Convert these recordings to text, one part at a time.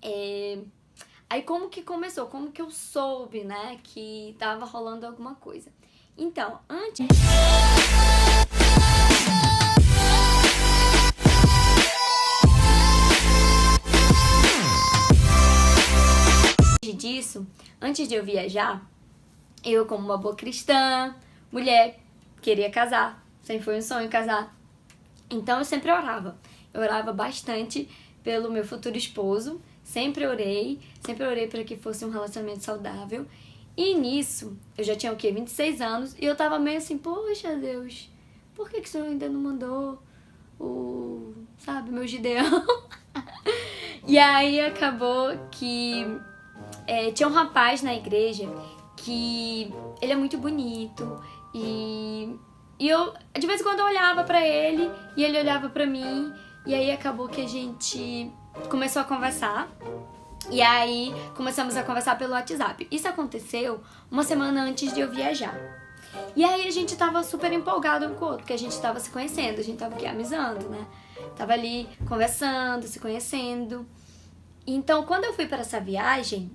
Aí como que começou? Como que eu soube, né, que tava rolando alguma coisa? Então, antes disso, antes de eu viajar, eu, como uma boa cristã, mulher, queria casar. Sempre foi um sonho casar. Então eu sempre orava. Eu orava bastante pelo meu futuro esposo. Sempre orei para que fosse um relacionamento saudável. E nisso, eu já tinha o quê? 26 anos. E eu tava meio assim, poxa Deus, por que o Senhor ainda não mandou meu Gideão? E aí acabou que tinha um rapaz na igreja que ele é muito bonito e eu de vez em quando eu olhava pra ele e ele olhava pra mim e aí acabou que a gente começou a conversar e aí começamos a conversar pelo WhatsApp. Isso aconteceu uma semana antes de eu viajar. E aí a gente tava super empolgado um com o outro, porque a gente tava se conhecendo, a gente tava aqui amizando, né? Tava ali conversando, se conhecendo. Então, quando eu fui para essa viagem,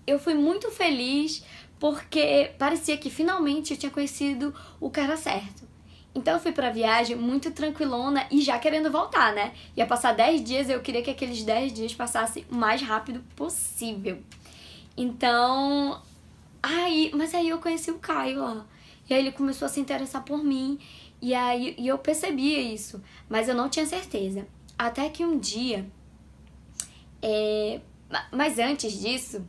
eu fui muito feliz porque parecia que finalmente eu tinha conhecido o cara certo. Então eu fui pra viagem muito tranquilona e já querendo voltar, né? Ia passar 10 dias, eu queria que aqueles 10 dias passassem o mais rápido possível. Então, mas aí eu conheci o Caio lá. E aí ele começou a se interessar por mim. E aí eu percebia isso, mas eu não tinha certeza. Até que um dia, mas antes disso,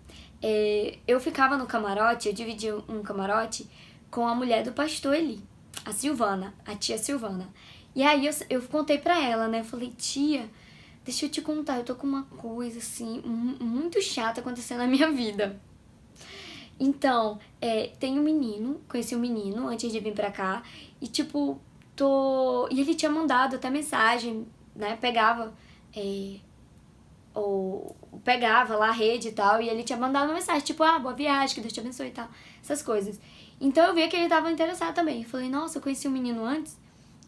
eu ficava no camarote, eu dividia um camarote com a mulher do pastor Eli, a Silvana, a tia Silvana. E aí eu contei pra ela, né? Eu falei, tia, deixa eu te contar, eu tô com uma coisa assim, muito chata acontecendo na minha vida. Então, tem um menino, conheci um menino antes de vir pra cá, e tipo, e ele tinha mandado até mensagem, né? Pegava lá a rede e tal, e ele tinha mandado uma mensagem, tipo, boa viagem, que Deus te abençoe e tal, essas coisas. Então eu vi que ele tava interessado também. Eu falei, nossa, eu conheci um menino antes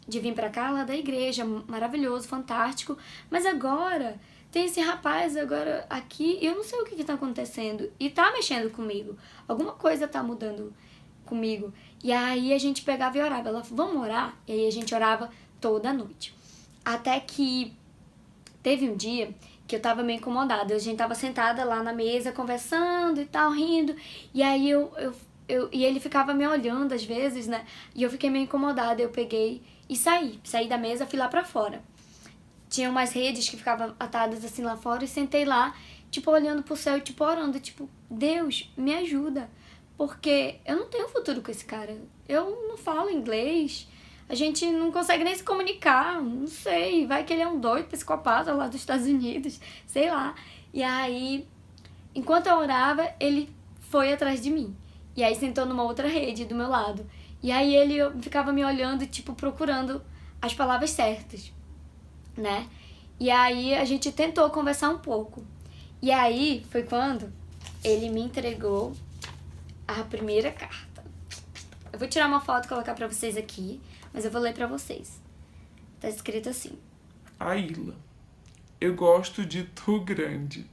de vir pra cá, lá da igreja, maravilhoso, fantástico, mas agora tem esse rapaz agora aqui e eu não sei o que tá acontecendo e tá mexendo comigo, alguma coisa tá mudando comigo. E aí a gente pegava e orava, ela falou, vamos orar? E aí a gente orava toda noite. Até que teve um dia que eu tava meio incomodada, a gente tava sentada lá na mesa conversando e tal, rindo, e aí e ele ficava me olhando às vezes, né, e eu fiquei meio incomodada, eu peguei e saí da mesa, fui lá pra fora. Tinha umas redes que ficavam atadas assim lá fora e sentei lá, tipo, olhando pro céu e tipo, orando, tipo, Deus, me ajuda, porque eu não tenho futuro com esse cara, eu não falo inglês, a gente não consegue nem se comunicar, não sei, vai que ele é um doido, psicopata lá dos Estados Unidos, sei lá. E aí, enquanto eu orava, ele foi atrás de mim. E aí sentou numa outra rede do meu lado. E aí ele ficava me olhando, tipo, procurando as palavras certas, né? E aí a gente tentou conversar um pouco. E aí foi quando ele me entregou a primeira carta. Eu vou tirar uma foto e colocar pra vocês aqui, mas eu vou ler pra vocês. Tá escrito assim. Aila, eu gosto de tu grande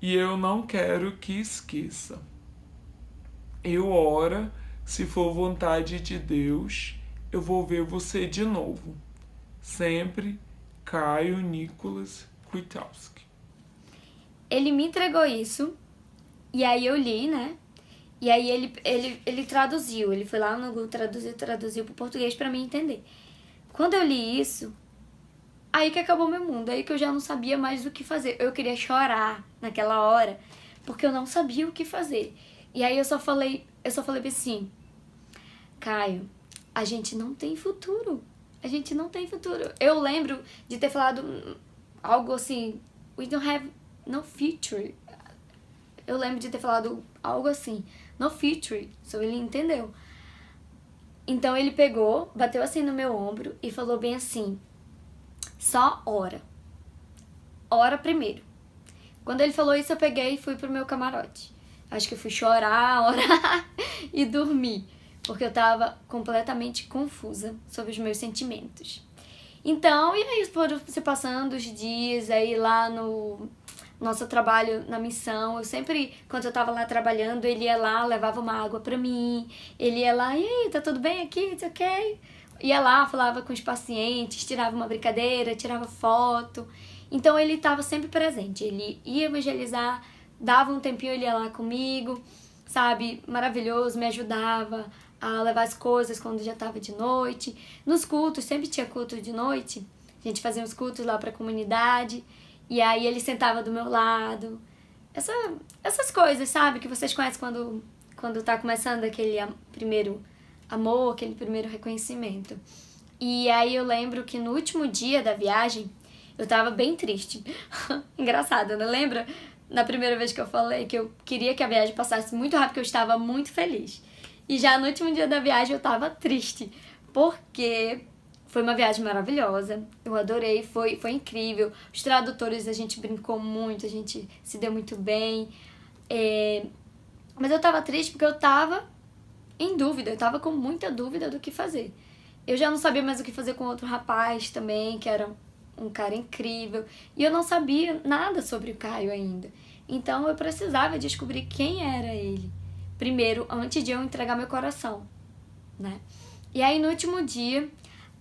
e eu não quero que esqueça. Eu ora, se for vontade de Deus, eu vou ver você de novo. Sempre, Caio Nicolas Kwiatkowski. Ele me entregou isso, e aí eu li, né? E aí ele traduziu, ele foi lá no Google, traduziu pro português pra mim entender. Quando eu li isso, aí que acabou meu mundo, aí que eu já não sabia mais o que fazer. Eu queria chorar naquela hora, porque eu não sabia o que fazer. E aí eu só falei assim, Caio, a gente não tem futuro. A gente não tem futuro. Eu lembro de ter falado algo assim, we don't have no future. Eu lembro de ter falado algo assim, no future. So ele entendeu. Então ele pegou, bateu assim no meu ombro e falou bem assim, só ora. Ora primeiro. Quando ele falou isso, eu peguei e fui pro meu camarote. Acho que eu fui chorar, orar e dormir, porque eu tava completamente confusa sobre os meus sentimentos. Então, e aí foram se passando os dias aí lá no nosso trabalho na missão. Eu sempre, quando eu tava lá trabalhando, ele ia lá, levava uma água pra mim. Ele ia lá, e aí, tá tudo bem aqui? It's ok? Ia lá, falava com os pacientes, tirava uma brincadeira, tirava foto. Então ele estava sempre presente. Ele ia evangelizar, dava um tempinho, ele ia lá comigo, sabe? Maravilhoso, me ajudava a levar as coisas quando já estava de noite. Nos cultos, sempre tinha culto de noite. A gente fazia uns cultos lá para a comunidade. E aí ele sentava do meu lado. Essas coisas, sabe? Que vocês conhecem quando tá começando aquele primeiro amor, aquele primeiro reconhecimento. E aí eu lembro que no último dia da viagem, eu tava bem triste. Engraçado, né? Lembra? Na primeira vez que eu falei que eu queria que a viagem passasse muito rápido, que eu estava muito feliz. E já no último dia da viagem eu tava triste, porque foi uma viagem maravilhosa, eu adorei, foi incrível. Os tradutores, a gente brincou muito, a gente se deu muito bem. Mas eu tava triste porque eu tava em dúvida, eu tava com muita dúvida do que fazer. Eu já não sabia mais o que fazer com outro rapaz também, que era um cara incrível. E eu não sabia nada sobre o Caio ainda. Então eu precisava descobrir quem era ele. Primeiro, antes de eu entregar meu coração, né? E aí no último dia,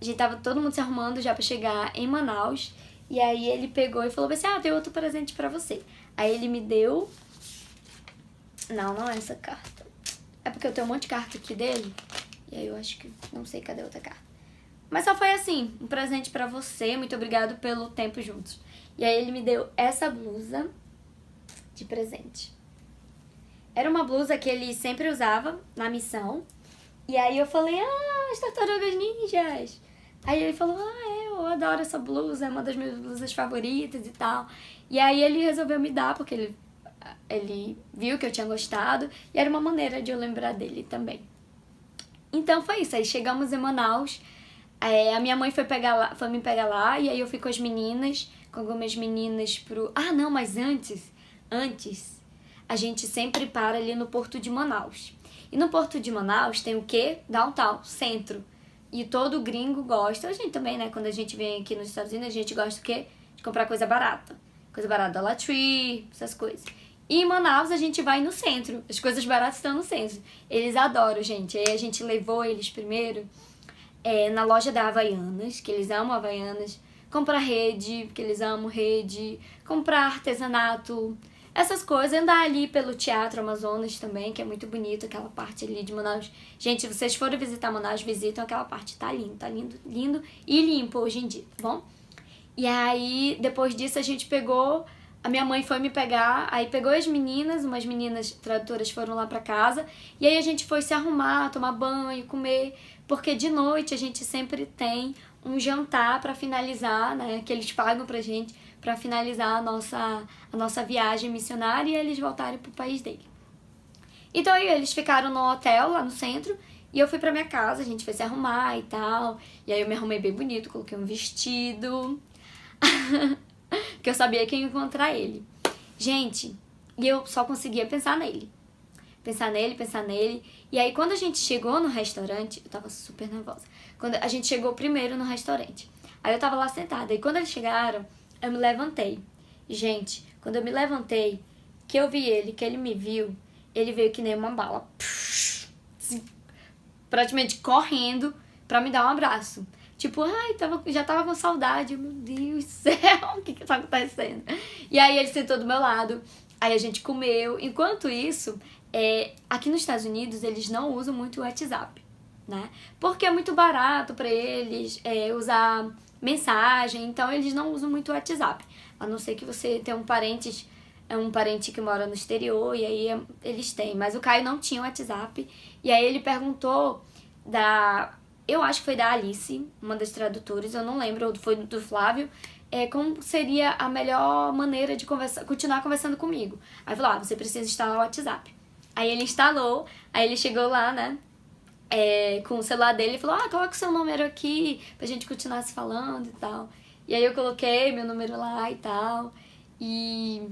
a gente tava todo mundo se arrumando já pra chegar em Manaus. E aí ele pegou e falou assim, tem outro presente pra você. Aí ele me deu... Não é essa carta. É porque eu tenho um monte de carta aqui dele. E aí eu acho que... Não sei cadê a outra carta. Mas só foi assim, um presente pra você. Muito obrigado pelo tempo juntos. E aí ele me deu essa blusa de presente. Era uma blusa que ele sempre usava na missão. E aí eu falei, as tartarugas ninjas. Aí ele falou, eu adoro essa blusa, é uma das minhas blusas favoritas e tal. E aí ele resolveu me dar, porque ele viu que eu tinha gostado. E era uma maneira de eu lembrar dele também. Então foi isso, aí chegamos em Manaus. A minha mãe foi me pegar lá, e aí eu fui com as meninas, com algumas meninas pro... mas antes, a gente sempre para ali no Porto de Manaus. E no Porto de Manaus tem o quê? Downtown, centro. E todo gringo gosta, a gente também, né? Quando a gente vem aqui nos Estados Unidos, a gente gosta o quê? De comprar coisa barata. Coisa barata da Latree, essas coisas. E em Manaus a gente vai no centro, as coisas baratas estão no centro. Eles adoram, gente. Aí a gente levou eles primeiro na loja da Havaianas, que eles amam Havaianas. Comprar rede, que eles amam rede. Comprar artesanato, essas coisas. Andar ali pelo Teatro Amazonas também, que é muito bonito, aquela parte ali de Manaus. Gente, se vocês forem visitar Manaus, visitam aquela parte. Tá lindo e limpo hoje em dia, tá bom? E aí, depois disso, a gente pegou... A minha mãe foi me pegar, aí pegou as meninas, umas meninas tradutoras foram lá pra casa, e aí a gente foi se arrumar, tomar banho, comer, porque de noite a gente sempre tem um jantar pra finalizar, né, que eles pagam pra gente, pra finalizar a nossa viagem missionária e eles voltarem pro país dele. Então aí eles ficaram no hotel lá no centro, e eu fui pra minha casa, a gente foi se arrumar e tal, e aí eu me arrumei bem bonito, coloquei um vestido... que eu sabia que ia encontrar ele. Gente, e eu só conseguia pensar nele. Pensar nele. E aí, quando a gente chegou no restaurante, eu tava super nervosa. Quando a gente chegou primeiro no restaurante. Aí eu tava lá sentada. E quando eles chegaram, eu me levantei. Gente, quando eu me levantei, que eu vi ele, que ele me viu, ele veio que nem uma bala. Assim, praticamente correndo pra me dar um abraço. Tipo, já tava com saudade, meu Deus do céu, o que tá acontecendo? E aí ele sentou do meu lado, aí a gente comeu. Enquanto isso, aqui nos Estados Unidos eles não usam muito o WhatsApp, né? Porque é muito barato pra eles usar mensagem, então eles não usam muito o WhatsApp. A não ser que você tenha um parente que mora no exterior, e aí eles têm. Mas o Caio não tinha o WhatsApp, e aí ele perguntou eu acho que foi da Alice, uma das tradutoras, eu não lembro, ou foi do Flávio, como seria a melhor maneira de continuar conversando comigo. Aí falou, você precisa instalar o WhatsApp. Aí ele instalou, aí ele chegou lá, né, com o celular dele e falou, coloca o seu número aqui pra gente continuar se falando e tal. E aí eu coloquei meu número lá e tal, e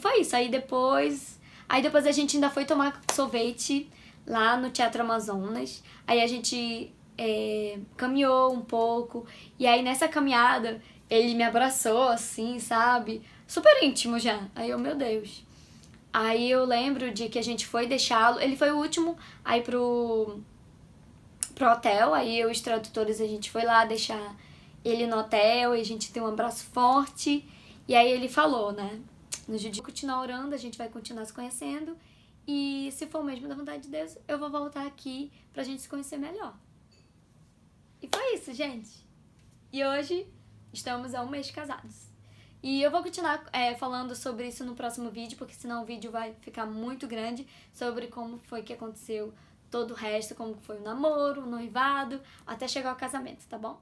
foi isso. Aí depois a gente ainda foi tomar sorvete lá no Teatro Amazonas. Aí a gente caminhou um pouco. E aí nessa caminhada ele me abraçou assim, sabe? super íntimo já. Aí eu, meu Deus. Aí eu lembro de que a gente foi deixá-lo, ele foi o último a ir pro hotel, aí eu e os tradutores a gente foi lá deixar ele no hotel, e a gente deu um abraço forte, e aí ele falou, né, no judaísmo, continuar orando, a gente vai continuar se conhecendo, e se for mesmo da vontade de Deus, eu vou voltar aqui pra gente se conhecer melhor. E foi isso, gente. E hoje estamos há 1 mês casados. E eu vou continuar falando sobre isso no próximo vídeo, porque senão o vídeo vai ficar muito grande, sobre como foi que aconteceu todo o resto, como foi o namoro, o noivado, até chegar ao casamento, tá bom?